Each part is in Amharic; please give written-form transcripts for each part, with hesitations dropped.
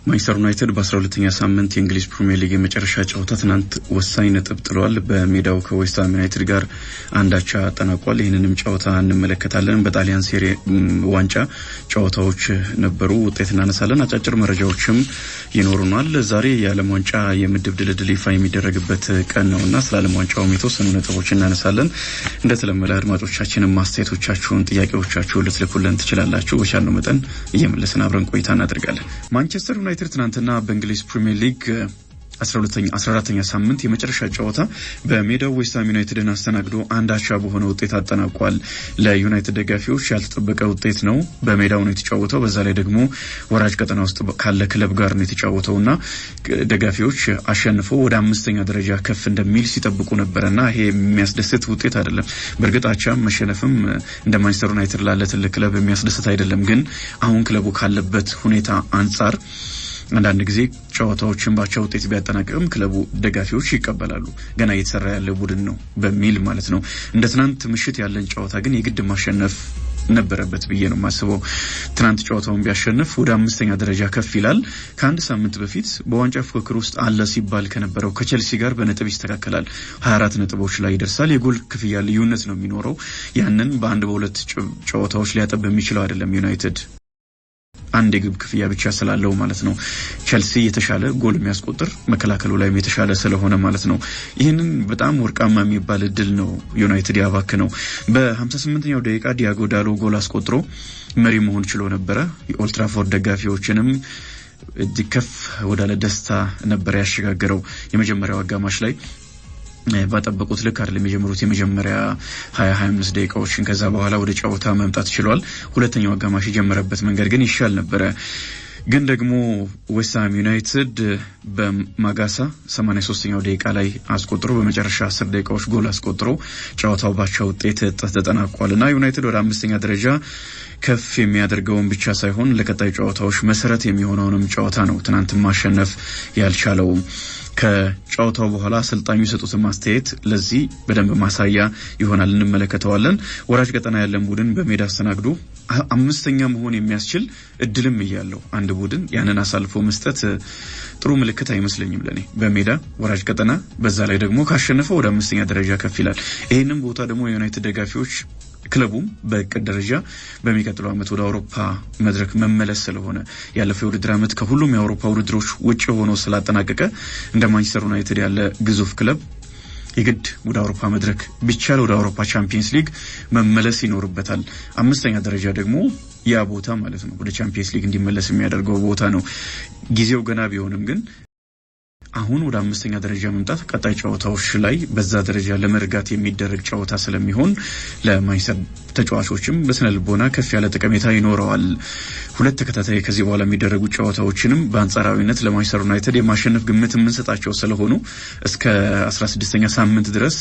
ማንቸስተር ዩናይትድ በ12ኛ ሳምንት የእንግሊዝ ፕሪሚየር ሊግ የመጨረሻ ጨዋታ ትናንት ወሳኝ ነጥብ ጥሏል። በሜዳው ከዌስት ሃም ዩናይትድ ጋር አንዳቻ አጠናቋል። ይህንንም ጨዋታ እንመለከታለን። በጣሊያን ሴሪ ዋንጫ ጨዋታዎች ነበሩ፣ ውጤት እናነሳለን። አጫጭር መረጃዎችም ይኖሩናል። ዛሬ የዓለም ዋንጫ የምድብ ድልድል ይፋ የሚደረግበት ቀን ነውና ስለ ዓለም ዋንጫው የተወሰኑ ነጥቦች እናነሳለን። እንደተለመደ አድማጮቻችንን ማስተያየቶቻችሁን፣ ጥያቄዎቻችሁን ልትልኩልን ትችላላችሁ። በቻልነው መጠን እየመለስን አብረን ቆይታ እናደርጋለን። ማንቸስተር ዩናይትድ ትናንትና በእንግሊዝ ፕሪሚየር ሊግ 14ኛ ሳምንት የመጨረሻ ጨዋታ በሜዳው ዌስት ሃም ዩናይትድን አስተናግዶ አንዳቻ በሆነ ውጤት አጠናቋል። ለዩናይትድ ደጋፊዎች ያልተጠበቀ ውጤት ነው። በሜዳው ነው የተጫወተው። በዛ ላይ ደግሞ ወራጅ ቀጠና ውስጥ ካለ ክለብ ጋር ነው የተጫወተውና ደጋፊዎች አሸንፈው ወደ 5ኛ ደረጃ ከፍ እንደሚል ሲጠብቁ ነበርና ይሄ የሚያስደስት ውጤት አይደለም። በእርግጥ አቻም መሸነፍም እንደ ማንቸስተር ዩናይትድ ላለ ትልቅ ክለብ የሚያስደስት አይደለም። ግን አሁን ክለቡ ካለበት ሁኔታ አንፃር አንዳንድ ጊዜ ጨዋታዎችን ባቻ ውጤት ቢያጠናቅቅም ክለቡ ደጋፊዎች ይቀበላሉ። ገና እየተሰራ ያለ ቡድን ነው በሚል ማለት ነው። እንደ ትናንት ምሽት ያለን ጨዋታ ግን የግድ ማሸነፍ ነበረበት ብዬ ነው የማስበው። ትናንት ጨዋታውን ቢያሸንፍ ወደ 5ኛ ደረጃ ከፍ ይላል። ከአንድ ሳምንት በፊት በዋንጫ ፉክክር ውስጥ አለ ሲባል ከነበረው ከቼልሲ ጋር በነጥብ ይስተካከላል። 24 ነጥቦች ላይ ይደርሳል። የጎል ክፍያ ልዩነት ነው የሚኖረው። ያንን በአንድ በሁለት ጨዋታዎች ሊያጠብ የሚችለው አይደለም ዩናይትድ አንድ የግብ ክፍያ ብቻ ስላለው ማለት ነው። ቼልሲ የተሻለ ጎል የሚያስቆጥር መከላከሉ ላይም የተሻለ ስለሆነ ማለት ነው። ይህንን በጣም ወርቃማ የሚባል እድል ነው ዩናይትድ ያባከነው። በ58ኛው ደቂቃ ዲያጎ ዳሎ ጎል አስቆጥሮ መሪ መሆን ችሎ ነበረ። የኦልድ ትራፎርድ ደጋፊዎችንም ከፍ ወዳለ ደስታ ነበር ያሸጋገረው። የመጀመሪያው አጋማሽ ላይ ባጠበቁት ልክ አይደለም የጀመሩት የመጀመሪያ 20-25 ደቂቃዎችን። ከዛ በኋላ ወደ ጨዋታ መምጣት ችሏል። ሁለተኛው አጋማሽ የጀመረበት መንገድ ግን ይሻል ነበረ። ግን ደግሞ ዌስት ሃም ዩናይትድ በማጋሳ 83ኛው ደቂቃ ላይ አስቆጥሮ በመጨረሻ 10 ደቂቃዎች ጎል አስቆጥሮ ጨዋታው ባቻ ውጤት ተጠናቋልና ዩናይትድ ወደ 5ኛ ደረጃ ከፍ የሚያደርገውን ብቻ ሳይሆን ለቀጣይ ጨዋታዎች መሰረት የሚሆነውንም ጨዋታ ነው ትናንት ማሸነፍ ያልቻለው። ከጨዋታው በኋላ አሰልጣኙ የሰጡትን ማስተያየት ለዚህ በደንብ ማሳያ ይሆናል፣ እንመለከተዋለን። ወራጅ ቀጠና ያለን ቡድን በሜዳ አስተናግዶ 5ኛ መሆን የሚያስችል እድልም እያለው አንድ ቡድን ያንን አሳልፎ መስጠት ጥሩ ምልክት አይመስለኝም ለኔ። በሜዳ ወራጅ ቀጠና በዛ ላይ ደግሞ ካሸነፈው ወደ 5ኛ ደረጃ ከፍ ይላል። ይሄንን ቦታ ደግሞ የዩናይትድ ደጋፊዎች ክለቡም በእቅድ ደረጃ በሚቀጥለው ዓመት ወደ አውሮፓ መድረክ መመለስ ስለሆነ ያለፈው ውድድር ዓመት ከሁሉም የአውሮፓ ውድድሮች ውጪ ሆኖ ስላጠናቀቀ እንደ ማንቸስተር ዩናይትድ ያለ ግዙፍ ክለብ የግድ ወደ አውሮፓ መድረክ ቢቻል ወደ አውሮፓ ቻምፒየንስ ሊግ መመለስ ይኖርበታል። 5ኛ ደረጃ ደግሞ ያ ቦታ ማለት ነው ወደ ቻምፒየንስ ሊግ እንዲመለስ የሚያደርገው ቦታ ነው። ጊዜው ገና ቢሆንም ግን አሁን ወደ 5ኛ ደረጃ መምጣት ቀጣይ ጨዋታዎች ላይ በዛ ደረጃ ለመርጋት የሚደረግ ጨዋታ ስለሚሆን ለማንቸስተር ተጫዋቾችም በስነ ልቦና ከፍ ያለ ጠቀሜታ ይኖረዋል። ሁለት ተከታታይ ከዚህ በኋላ የሚደረጉ ጨዋታዎችንም በአንጻራዊነት ለማንቸስተር ዩናይትድ የማሸነፍ ግምት የምንሰጣቸው ስለሆኑ እስከ 16ኛ ሳምንት ድረስ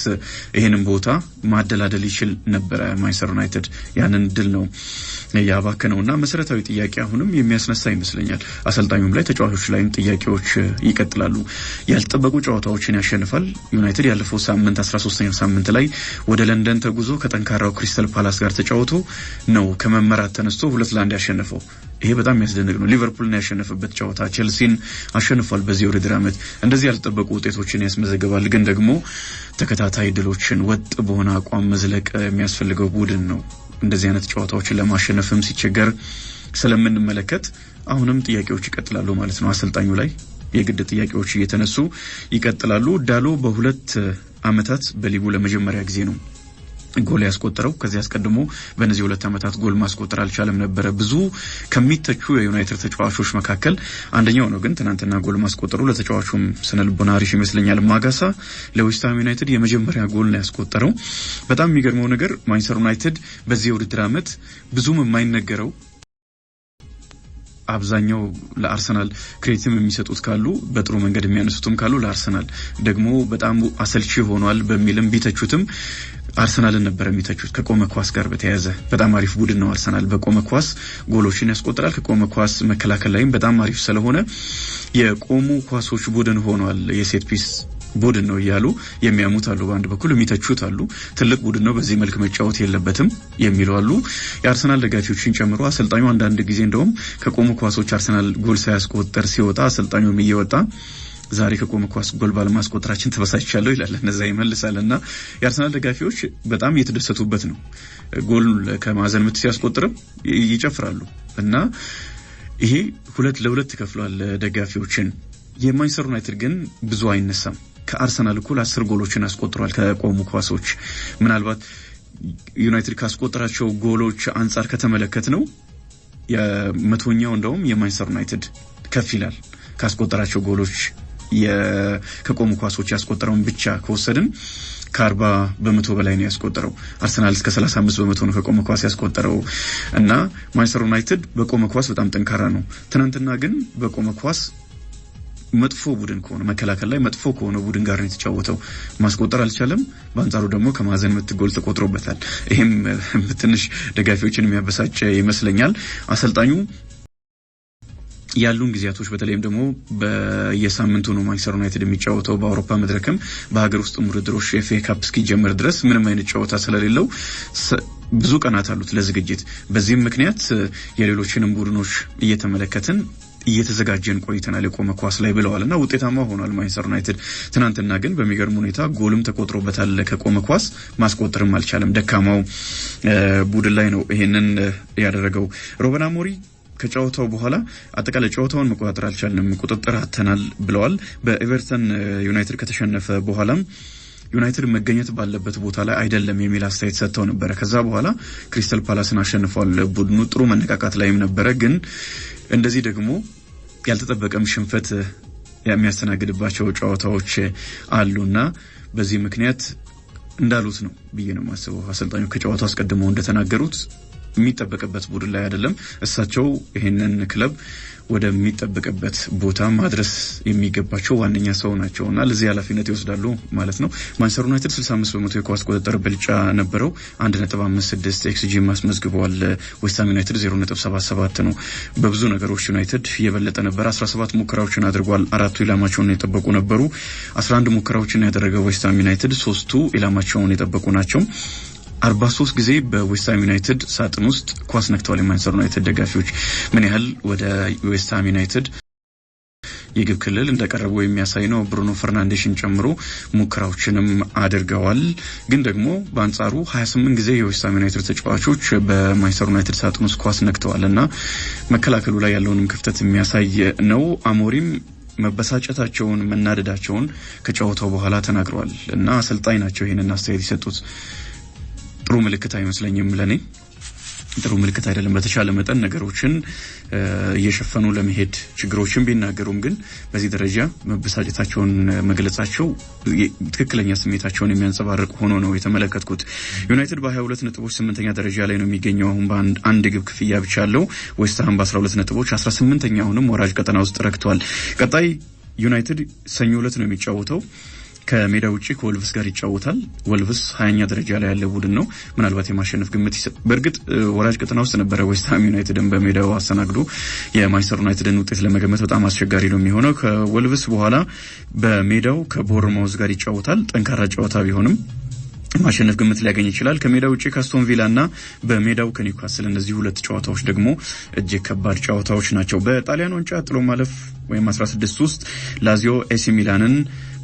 ይሄንን ቦታ ማደላደል ይችል ነበረ ማንቸስተር ዩናይትድ። ያንን ድል ነው ያባከነውና መሰረታዊ ጥያቄ አሁንም የሚያስነሳ ይመስለኛል። አሰልጣኙም ላይ ተጫዋቾች ላይም ጥያቄዎች ይቀጥላሉ። ያልተጠበቁ ጨዋታዎችን ያሸንፋል ዩናይትድ። ያለፈው ሳምንት 13ኛው ሳምንት ላይ ወደ ለንደን ተጉዞ ከጠንካራው ክሪስታል ፓላስ ጋር ተጫውቶ ነው ከመመራት ተነስቶ 2-1 ያሸነፈው። ይሄ በጣም የሚያስደንቅ ነው። ሊቨርፑልን ያሸነፈበት ጨዋታ ቼልሲን አሸንፏል። በዚህ ውድድር ዓመት እንደዚህ ያልተጠበቁ ውጤቶችን ያስመዘግባል። ግን ደግሞ ተከታታይ ድሎችን ወጥ በሆነ አቋም መዝለቅ የሚያስፈልገው ቡድን ነው። እንደዚህ አይነት ጨዋታዎችን ለማሸነፍም ሲቸገር ስለምንመለከት አሁንም ጥያቄዎች ይቀጥላሉ ማለት ነው። አሰልጣኙ ላይ የግድ ጥያቄዎች እየተነሱ ይቀጥላሉ። ዳሎ በ2 ዓመታት በሊጉ ለመጀመሪያ ጊዜ ነው ጎል ያስቆጠረው። ከዚህ አስቀድሞ በእነዚህ 2 ዓመታት ጎል ማስቆጠር አልቻለም ነበር። ብዙ ከሚተቹ የዩናይትድ ተጫዋቾች መካከል አንደኛው ነው። ግን ትናንትና ጎል ማስቆጠሩ ለተጫዋቹም ስነልቦና አሪፍ ይመስለኛል። ማጋሳ ለዌስት ሃም ዩናይትድ የመጀመሪያ ጎል ነው ያስቆጠረው። በጣም የሚገርመው ነገር ማንቸስተር ዩናይትድ በዚህ ውድድር ዓመት ብዙም የማይነገረው አብዛኛው ለአርሰናል ክሬዲትም የሚሰጡት ካሉ በጥሩ መንገድ የሚያነሱትም ካሉ ለአርሰናል ደግሞ በጣም አሰልቺ ሆኗል በሚልም ቢተቹትም አርሰናልን ነበር የሚተቹት። ከቆመ ኳስ ጋር በተያያዘ በጣም አሪፍ ቡድን ነው አርሰናል። በቆመ ኳስ ጎሎችን ያስቆጥራል። ከቆመ ኳስ መከላከል ላይም በጣም አሪፍ ስለሆነ የቆሙ ኳሶች ቡድን ሆኗል። የሴት ፒስ ቡድን ነው ያሉ የሚያሙት አሉ በአንድ በኩል የሚተቹት አሉ ትልቅ ቡድን ነው በዚህ መልኩ መጫወት የለበትም የሚሉ አሉ የአርሰናል ደጋፊዎችን ጨምሮ አሰልጣኙ አንዳንድ ጊዜ እንደውም ከቆሙ ኳሶች አርሰናል ጎል ሳያስቆጥር ሲወጣ አሰልጣኙም እየወጣ ዛሬ ከቆመ ኳስ ጎል ባለማስቆጠራችን ተበሳጭቻለሁ ይላል እነዛ ይመልሳልና የአርሰናል ደጋፊዎች በጣም እየተደሰቱበት ነው ጎል ከማዘን ምት ሲያስቆጥርም ይጨፍራሉ እና ይሄ 2-2 ተከፍሏል ደጋፊዎችን የማንቸስተር ዩናይትድ ግን ብዙ አይነሳም ከአርሰናል እኩል 10 ጎሎችን አስቆጥሯል ከቆሙ ኳሶች ምናልባት ዩናይትድ ካስቆጠራቸው ጎሎች አንፃር ከተመለከት ነው የመቶኛው እንደውም የማንቸስተር ዩናይትድ ከፍ ይላል ካስቆጠራቸው ጎሎች ከቆሙ ኳሶች ያስቆጠረውን ብቻ ከወሰድን ከ40% በላይ ነው ያስቆጠረው አርሰናል እስከ 35% ነው ከቆመ ኳስ ያስቆጠረው እና ማንቸስተር ዩናይትድ በቆመ ኳስ በጣም ጠንካራ ነው ትናንትና ግን በቆመ ኳስ መጥፎ ቡድን ከሆነ መከላከል ላይ መጥፎ ከሆነ ቡድን ጋር ነው የተጫወተው ማስቆጠር አልቻለም በአንጻሩ ደግሞ ከማዘን ምት ጎል ተቆጥሮበታል ይሄም ትንሽ ደጋፊዎችን የሚያበሳጭ ይመስለኛል አሰልጣኙ ያሉን ጊዜያቶች በተለይም ደግሞ በየሳምንቱ ነው ማንቸስተር ዩናይትድ የሚጫወተው በአውሮፓ መድረክም በሀገር ውስጥ ውድድሮች ኤፍኤ ካፕ እስኪጀምር ድረስ ምንም አይነት ጨዋታ ስለሌለው ብዙ ቀናት አሉት ለዝግጅት በዚህም ምክንያት የሌሎችንም ቡድኖች እየተመለከትን እየተዘጋጀን ቆይተናል የቆመ ኳስ ላይ ብለዋልና ውጤታማ ሆኗል ማንቸስተር ዩናይትድ ትናንትና ግን በሚገርም ሁኔታ ጎልም ተቆጥሮበታል ከቆመ ኳስ ማስቆጠርም አልቻለም ደካማው ቡድን ላይ ነው ይሄንን ያደረገው ሩበን አሞሪም ከጨዋታው በኋላ አጠቃላይ ጨዋታውን መቆጣጠር አልቻልንም ቁጥጥር አተናል ብለዋል በኤቨርተን ዩናይትድ ከተሸነፈ በኋላም ዩናይትድ መገኘት ባለበት ቦታ ላይ አይደለም የሚል አስተያየት ሰጥተው ነበር ከዛ በኋላ ክሪስታል ፓላስን አሸንፏል ቡድኑ ጥሩ መነቃቃት ላይም ነበር ግን እንደዚህ ደግሞ ያልተጠበቀም ሽንፈት የሚያስተናግድባቸው ጨዋታዎች አሉና በዚህ ምክንያት እንዳሉት ነው ብዬ ነው ማስበው አሰልጣኙ ከጨዋታው አስቀድመው እንደተናገሩት የሚጠበቅበት ቡድን ላይ አይደለም እሳቸው ይሄንን ክለብ ወደሚጠበቅበት ቦታ ማድረስ የሚገባቸው ዋነኛ ሰው ናቸውና ለዚህ ኃላፊነት ይወስዳሉ ማለት ነው ማንቸስተር ዩናይትድ 65% የኳስ ቁጥጥር ብልጫ ነበረው 1.56 ኤክስጂ ማስመዝግቧል ዌስትሃም ዩናይትድ 0.77 ነው በብዙ ነገሮች ዩናይትድ የበለጠ ነበር 17 ሙከራዎችን አድርጓል አራቱ ኢላማቸውን የጠበቁ ነበሩ 11 ሙከራዎችን ያደረገው ዌስትሃም ዩናይትድ 3ቱ ኢላማቸውን የጠበቁ ናቸው 43 ጊዜ በዌስትሃም ዩናይትድ ሳጥን ውስጥ ኳስ ነክተዋል የማንቸስተር ዩናይትድ ደጋፊዎች ምን ያህል ወደ ዌስትሃም ዩናይትድ የግብ ክልል እንደቀረቡ የሚያሳይ ነው ብሩኖ ፈርናንዴሽን ጨምሮ ሙከራዎችንም አድርገዋል ግን ደግሞ በአንጻሩ 28 ጊዜ የዌስትሃም ዩናይትድ ተጫዋቾች በማንቸስተር ዩናይትድ ሳጥን ውስጥ ኳስ ነክተዋልና መከላከሉ ላይ ያለውንም ክፍተት የሚያሳይ ነው አሞሪም መበሳጨታቸውን መናደዳቸውን ከጨዋታው በኋላ ተናግረዋል እና አሰልጣኝ ናቸው ይሄንን አስተያየት የሰጡት ጥሩ ምልክት አይመስለኝም ለኔ ጥሩ ምልክት አይደለም በተሻለ መጠን ነገሮችን እየሸፈኑ ለመሄድ ችግሮችን ቢናገሩም ግን በዚህ ደረጃ መበሳጨታቸውን መግለጻቸው ትክክለኛ ስሜታቸውን የሚያንጸባርቅ ሆኖ ነው የተመለከትኩት ዩናይትድ በ22 ነጥቦች 8ኛ ደረጃ ላይ ነው የሚገኘው አሁን በአንድ ግብ ክፍያ ብቻ አለው ዌስትሃም በ12 ነጥቦች 18ኛውንም ወራጅ ቀጠና ውስጥ ረክቷል ቀጣይ ዩናይትድ ሰኞ ዕለት ነው የሚጫወተው ከሜዳ ውጪ ከወልቭስ ጋር ይጫወታል ወልቭስ 20ኛ ደረጃ ላይ ያለ ቡድን ነው ምናልባት የማሸነፍ ግምት በርግጥ ወራጅ ቀጠና ውስጥ ነበር ዌስትሃም ዩናይትድን በሜዳው አስተናግዶ የማንቸስተር ዩናይትድን ውጤት ለመገመት በጣም አስቸጋሪ ነው የሚሆነው ከወልቭስ በኋላ በሜዳው ከቦርማውዝ ጋር ይጫወታል ጠንካራ ጨዋታ ቢሆንም ማሸነፍ ግምት ሊያገኝ ይችላል ከሜዳ ውጪ ካስቶን ቪላና በሜዳው ከኒውካስል እነዚህ ሁለት ጨዋታዎች ደግሞ እጅግ ከባድ ጨዋታዎች ናቸው በጣሊያን ዋንጫ ጥሎ ማለፍ ወይም 16 ውስጥ ላዚዮ ኤሲ ሚላንን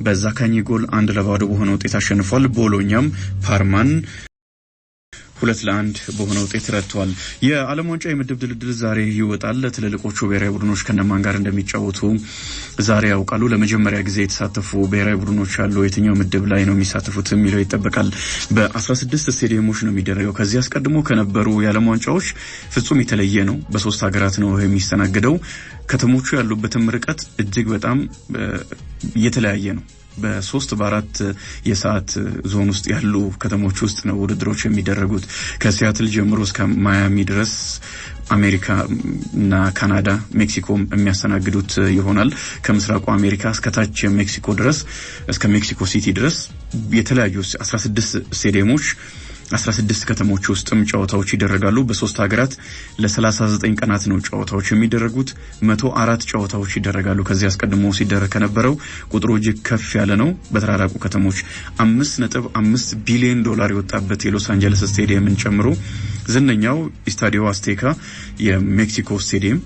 በዛካኒ ጎል 1-0 በሆነ ውጤት አሸንፏል ቦሎኛም ፓርማን 2-1 በሆነ ውጤት ረቷል የዓለም ዋንጫ የምድብ ድልድል ዛሬ ይወጣል ትልልቆቹ ብሔራዊ ቡድኖች ከነማን ጋር እንደሚጫወቱ ዛሬ ያውቃሉ ለመጀመሪያ ጊዜ የተሳተፉ ብሔራዊ ቡድኖች አሉ የትኛው ምድብ ላይ ነው የሚሳተፉት የሚለው ይጠበቃል በ16 ስቴዲየሞች ነው የሚደረገው ከዚህ አስቀድሞ ከነበሩ የዓለም ዋንጫዎች ፍጹም የተለየ ነው በሶስት ሀገራት ነው የሚስተናገደው ከተሞቹ ያሉበትም ርቀት እጅግ በጣም የተለያየ ነው በ3 በ4 የሰዓት ዞን ውስጥ ያሉ ከተሞች ውስጥ ነው ውድድሮች የሚደረጉት ከሲያትል ጀምሮ እስከ ማያሚ ድረስ አሜሪካ እና ካናዳ ሜክሲኮም የሚያስተናግዱት ይሆናል ከምስራቁ አሜሪካ እስከ ታች ሜክሲኮ ድረስ እስከ ሜክሲኮ ሲቲ ድረስ የተለያዩ 16 ስቴዲየሞች 16 ከተሞች ውስጥም ጨዋታዎች ይደረጋሉ። በሶስት ሀገራት ለ39 ቀናት ነው ጨዋታዎች የሚደረጉት። 104 ጨዋታዎች ይደረጋሉ። ከዚህ አስቀድሞ ሲደረግ ከነበረው ቁጥሩ እጅግ ከፍ ያለ ነው። በተራራቁ ከተሞች $5.5 ቢሊዮን የወጣበት የሎስ አንጀለስ ስቴዲየምን ጨምሮ ዝነኛው ስታዲዮ አስቴካ የሜክሲኮ ስቴዲየም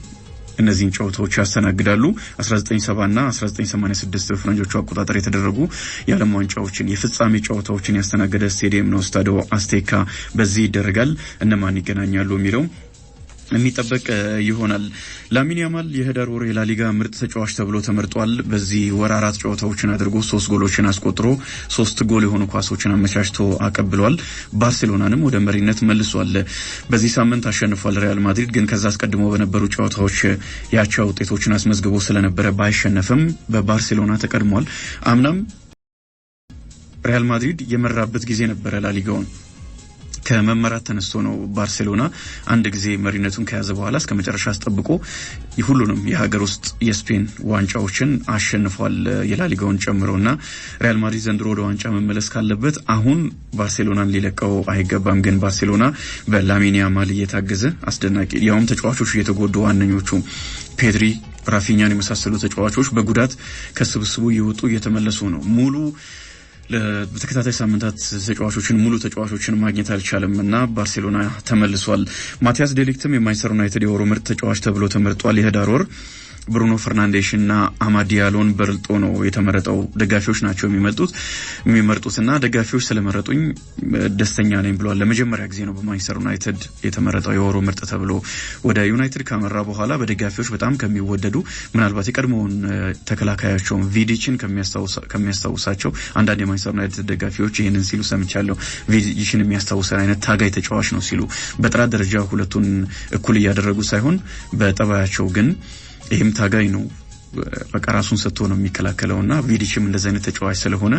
እነዚህን ጨዋታዎች ያስተናግዳሉ። 1970 እና 1986 በፈረንጆቹ አቆጣጠር የተደረጉ የዓለም ዋንጫዎችን የፍጻሜ ጨዋታዎችን ያስተናገደ ስቴዲየም ነው ስታዲዮ አስቴካ። በዚህ ይደረጋል። እነማን ይገናኛሉ የሚለው የሚጠበቅ ይሆናል። ላሚን ያማል የህዳር ወር የላሊጋ ምርጥ ተጫዋች ተብሎ ተመርጧል። በዚህ ወር 4 ጨዋታዎችን አድርጎ 3 ጎሎችን አስቆጥሮ 3 ጎል የሆኑ ኳሶችን አመቻችቶ አቀብሏል። ባርሴሎናንም ወደ መሪነት መልሷል። በዚህ ሳምንት አሸንፏል ሪያል ማድሪድ። ግን ከዛ አስቀድሞ በነበሩ ጨዋታዎች ያቻ ውጤቶችን አስመዝግቦ ስለነበረ ባይሸነፍም በባርሴሎና ተቀድሟል። አምናም ሪያል ማድሪድ የመራበት ጊዜ ነበረ ላሊጋውን ከመመራት ተነስቶ ነው ባርሴሎና አንድ ጊዜ መሪነቱን ከያዘ በኋላ እስከ መጨረሻ አስጠብቆ ሁሉንም የሀገር ውስጥ የስፔን ዋንጫዎችን አሸንፏል የላሊጋውን ጨምሮና ሪያል ማድሪድ ዘንድሮ ወደ ዋንጫ መመለስ ካለበት አሁን ባርሴሎናን ሊለቀው አይገባም። ግን ባርሴሎና በላሚን ያማል እየታገዘ አስደናቂ ያውም ተጫዋቾች እየተጎዱ ዋነኞቹ ፔድሪ ራፊኛን የመሳሰሉ ተጫዋቾች በጉዳት ከስብስቡ እየወጡ እየተመለሱ ነው። ሙሉ በተከታታይ ሳምንታት ሙሉ ተጫዋቾችን ማግኘት አልቻለምና ባርሴሎና ተመልሷል። ማቲያስ ዴሊክትም የማንቸስተር ዩናይትድ የወሩ ምርጥ ተጫዋች ተብሎ ተመርጧል። የህዳር ወር ብሩኖ ፈርናንዴሽና አማድ ዲያሎን በልጦ ነው የተመረጠው። ደጋፊዎች ናቸው የሚመርጡትና ደጋፊዎች ስለመረጡኝ ደስተኛ ነኝ ብሏል። ለመጀመሪያ ጊዜ ነው በማንቸስተር ዩናይትድ የተመረጠው የወሩ ምርጥ ተብሎ። ወደ ዩናይትድ ካመራ በኋላ በደጋፊዎች በጣም ከሚወደዱ ምናልባት የቀድሞውን ተከላካያቸውን ቪዲችን ከሚያስታውሳቸው አንዳንድ የማንቸስተር ዩናይትድ ደጋፊዎች ይህንን ሲሉ ሰምቻለሁ። ቪዲችን የሚያስታውሰን አይነት ታጋይ ተጫዋች ነው ሲሉ በጥራት ደረጃ ሁለቱን እኩል እያደረጉ ሳይሆን በጠባያቸው ግን ይህም ታጋይ ነው። በቃ ራሱን ሰጥቶ ነው የሚከላከለውና ቪዲችም እንደዚህ አይነት ተጫዋች ስለሆነ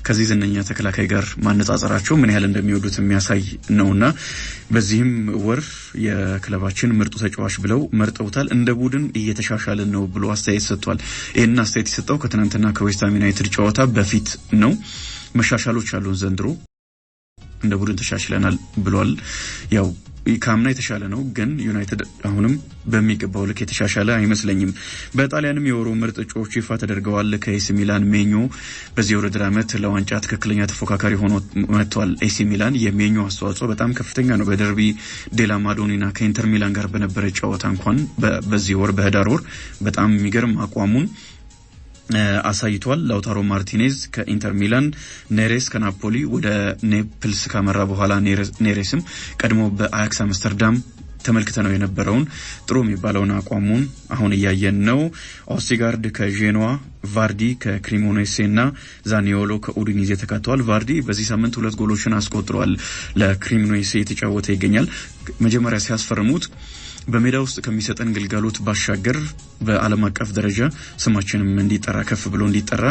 ከዚህ ዝነኛ ተከላካይ ጋር ማነጻጸራቸው ምን ያህል እንደሚወዱት የሚያሳይ ነውና በዚህም ወር የክለባችን ምርጡ ተጫዋች ብለው መርጠውታል። እንደ ቡድን እየተሻሻልን ነው ብሎ አስተያየት ሰጥቷል። ይሄን አስተያየት የሰጠው ከትናንትና ከዌስትሃም ዩናይትድ ጨዋታ በፊት ነው። መሻሻሎች አሉን ዘንድሮ እንደ ቡድን ተሻሽለናል ብሏል። ያው ካምና የተሻለ ነው ግን ዩናይትድ አሁንም በሚገባው ልክ የተሻሻለ አይመስለኝም። በጣሊያንም የወሩ ምርጥ እጩዎች ይፋ ተደርገዋል። ከኤሲ ሚላን ሜኞ በዚህ ውድድር ዓመት ለዋንጫ ትክክለኛ ተፎካካሪ ሆኖ መጥቷል። ኤሲ ሚላን የሜኞ አስተዋጽኦ በጣም ከፍተኛ ነው። በደርቢ ዴላ ማዶኒና ከኢንተር ሚላን ጋር በነበረ ጨዋታ እንኳን በዚህ ወር በህዳር ወር በጣም የሚገርም አቋሙን አሳይቷል። ላውታሮ ማርቲኔዝ ከኢንተር ሚላን፣ ኔሬስ ከናፖሊ ወደ ኔፕልስ ካመራ በኋላ ኔሬስም ቀድሞ በአያክስ አምስተርዳም ተመልክተነው የነበረውን ጥሩ የሚባለውን አቋሙን አሁን እያየን ነው። ኦስቲጋርድ ከጄኖዋ፣ ቫርዲ ከክሪሞኔሴና ዛኒዮሎ ከኡዲኒዜ ተካተዋል። ቫርዲ በዚህ ሳምንት 2 ጎሎችን አስቆጥሯል። ለክሪሞኔሴ የተጫወተ ይገኛል። መጀመሪያ ሲያስፈርሙት በሜዳ ውስጥ ከሚሰጠን ግልጋሎት ባሻገር በዓለም አቀፍ ደረጃ ስማችንም እንዲጠራ ከፍ ብሎ እንዲጠራ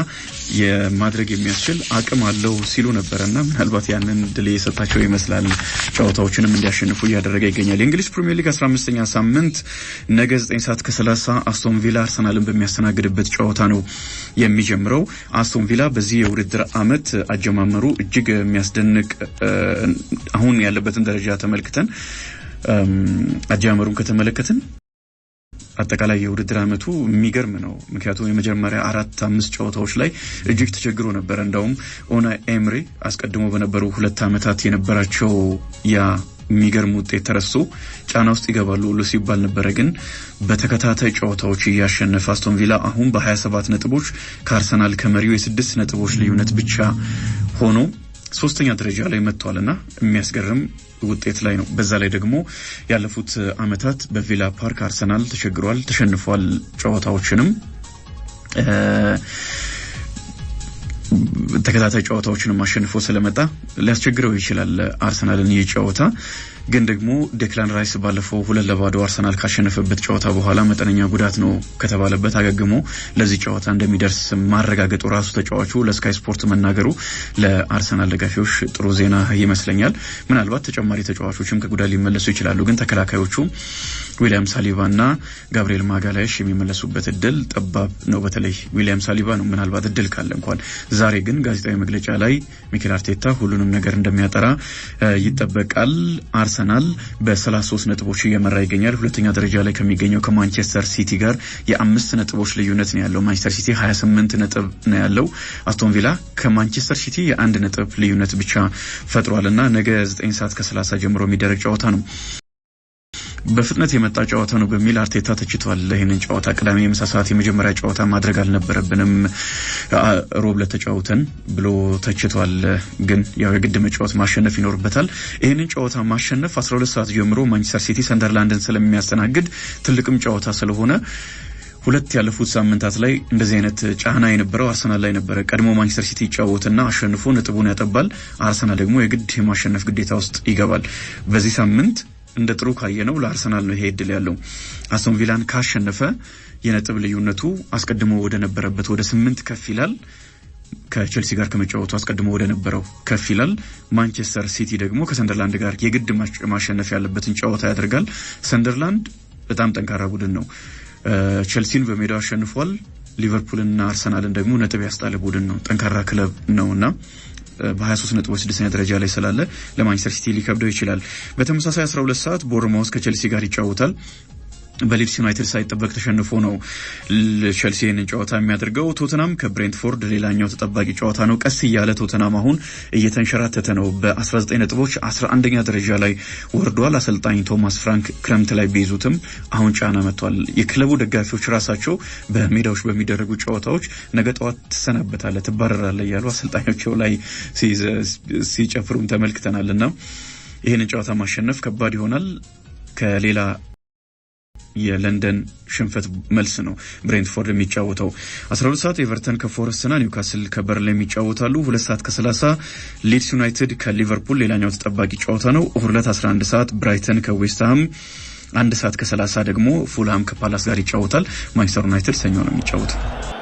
የማድረግ የሚያስችል አቅም አለው ሲሉ ነበርና ምናልባት ያንን ድል የሰጣቸው ይመስላል። ጨዋታዎችንም እንዲያሸንፉ እያደረገ ይገኛል። የእንግሊዝ ፕሪሚየር ሊግ 15ኛ ሳምንት ነገ 9:30 አስቶን ቪላ አርሰናልን በሚያስተናግድበት ጨዋታ ነው የሚጀምረው። አስቶን ቪላ በዚህ የውድድር ዓመት አጀማመሩ እጅግ የሚያስደንቅ አሁን ያለበትን ደረጃ ተመልክተን አጀማመሩን ከተመለከትን አጠቃላይ የውድድር ዓመቱ የሚገርም ነው። ምክንያቱም የመጀመሪያ 4-5 ጨዋታዎች ላይ እጅግ ተቸግሮ ነበር። እንደውም ኡናይ ኤምሪ አስቀድሞ በነበሩ 2 ዓመታት የነበራቸው ያ የሚገርም ውጤት ተረስቶ ጫና ውስጥ ይገባሉ ሁሉ ሲባል ነበር። ግን በተከታታይ ጨዋታዎች እያሸነፈ አስቶን ቪላ አሁን በ27 ነጥቦች ከአርሰናል ከመሪው የ6 ነጥቦች ልዩነት ብቻ ሆኖ 3ኛ ደረጃ ላይ መጥቷልና የሚያስገርም ውጤት ላይ ነው። በዛ ላይ ደግሞ ያለፉት አመታት በቪላ ፓርክ አርሰናል ተቸግሯል፣ ተሸንፏል። ጨዋታዎችንም ተከታታይ ጨዋታዎችንም አሸንፎ ስለመጣ ሊያስቸግረው ይችላል አርሰናልን ይጫወታ። ግን ደግሞ ዴክላን ራይስ ባለፈው 2-0 አርሰናል ካሸነፈበት ጨዋታ በኋላ መጠነኛ ጉዳት ነው ከተባለበት አገግሞ ለዚህ ጨዋታ እንደሚደርስ ማረጋገጡ ራሱ ተጫዋቹ ለስካይ ስፖርት መናገሩ ለአርሰናል ደጋፊዎች ጥሩ ዜና ይመስለኛል። ምናልባት ተጨማሪ ተጫዋቾችም ከጉዳት ሊመለሱ ይችላሉ። ግን ተከላካዮቹ ዊሊያም ሳሊባና ጋብሪኤል ማጋላይሽ የሚመለሱበት እድል ጠባብ ነው። በተለይ ዊሊያም ሳሊባ ነው ምናልባት እድል ካለ እንኳን ዛሬ ግን ጋዜጣዊ መግለጫ ላይ ሚኬል አርቴታ ሁሉንም ነገር እንደሚያጠራ ይጠበቃል። አርሰናል በ33 ነጥቦች እየመራ ይገኛል። ሁለተኛ ደረጃ ላይ ከሚገኘው ከማንቸስተር ሲቲ ጋር የ5 ነጥቦች ልዩነት ነው ያለው። ማንቸስተር ሲቲ 28 ነጥብ ነው ያለው። አስቶን ቪላ ከማንቸስተር ሲቲ የ1 ነጥብ ልዩነት ብቻ ፈጥሯልና ነገ 9 ሰዓት ከ30 ጀምሮ የሚደረግ ጨዋታ ነው። በፍጥነት የመጣ ጨዋታ ነው በሚል አርቴታ ተችቷል። ይሄንን ጨዋታ ቅዳሜ የምሳ ሰዓት የመጀመሪያ ጨዋታ ማድረግ አልነበረብንም ሮብ ለተጫውተን ብሎ ተችቷል። ግን ያው የግድ መጫወት ማሸነፍ ይኖርበታል። ይሄንን ጨዋታ ማሸነፍ 12 ሰዓት ጀምሮ ማንቸስተር ሲቲ ሰንደርላንድን ስለሚያስተናግድ ትልቅም ጨዋታ ስለሆነ ሁለት ያለፉት ሳምንታት ላይ እንደዚህ አይነት ጫና የነበረው አርሰናል ላይ ነበረ። ቀድሞ ማንቸስተር ሲቲ ይጫወትና አሸንፎ ነጥቡን ያጠባል። አርሰናል ደግሞ የግድ የማሸነፍ ግዴታ ውስጥ ይገባል። በዚህ ሳምንት እንደ ጥሩ ካየነው ለአርሰናል ነው ይሄ እድል ያለው። አስቶን ቪላን ካሸነፈ የነጥብ ልዩነቱ አስቀድሞ ወደ ነበረበት ወደ 8 ከፍ ይላል። ከቼልሲ ጋር ከመጫወቱ አስቀድሞ ወደ ነበረው ከፍ ይላል። ማንቸስተር ሲቲ ደግሞ ከሰንደርላንድ ጋር የግድ ማሸነፍ ያለበትን ጨዋታ ያደርጋል። ሰንደርላንድ በጣም ጠንካራ ቡድን ነው። ቼልሲን በሜዳው አሸንፏል። ሊቨርፑልና አርሰናልን ደግሞ ነጥብ ያስጣለ ቡድን ነው። ጠንካራ ክለብ ነውና በ23 ነጥቦች 6ኛ ደረጃ ላይ ስላለ ለማንቸስተር ሲቲ ሊከብደው ይችላል። በተመሳሳይ 12 ሰዓት ቦርንማውዝ ከቼልሲ ጋር ይጫወታል። በሊድስ ዩናይትድ ሳይጠበቅ ተሸንፎ ነው ቼልሲን ጨዋታ የሚያደርገው። ቶተናም ከብሬንትፎርድ ሌላኛው ተጠባቂ ጨዋታ ነው። ቀስ እያለ ቶተናም አሁን እየተንሸራተተ ነው። በ19 ነጥቦች 11ኛ ደረጃ ላይ ወርዷል። አሰልጣኝ ቶማስ ፍራንክ ክረምት ላይ ቢይዙትም አሁን ጫና መጥቷል። የክለቡ ደጋፊዎች ራሳቸው በሜዳዎች በሚደረጉ ጨዋታዎች ነገ ጠዋት ትሰናበታለህ፣ ትባረራለህ እያሉ አሰልጣኞቸው ላይ ሲጨፍሩም ተመልክተናልና ይህንን ጨዋታ ማሸነፍ ከባድ ይሆናል። ከሌላ የለንደን ሽንፈት መልስ ነው ብሬንትፎርድ የሚጫወተው። 12 ሰዓት ኤቨርተን ከፎረስትና ኒውካስል ከበርንሌይ የሚጫወታሉ። 2 ሰዓት ከ30 ሊድስ ዩናይትድ ከሊቨርፑል ሌላኛው ተጠባቂ ጨዋታ ነው። እሁድ 11 ሰዓት ብራይተን ከዌስትሃም፣ 1 ሰዓት ከ30 ደግሞ ፉልሃም ከፓላስ ጋር ይጫወታል። ማንቸስተር ዩናይትድ ሰኞ ነው የሚጫወተው።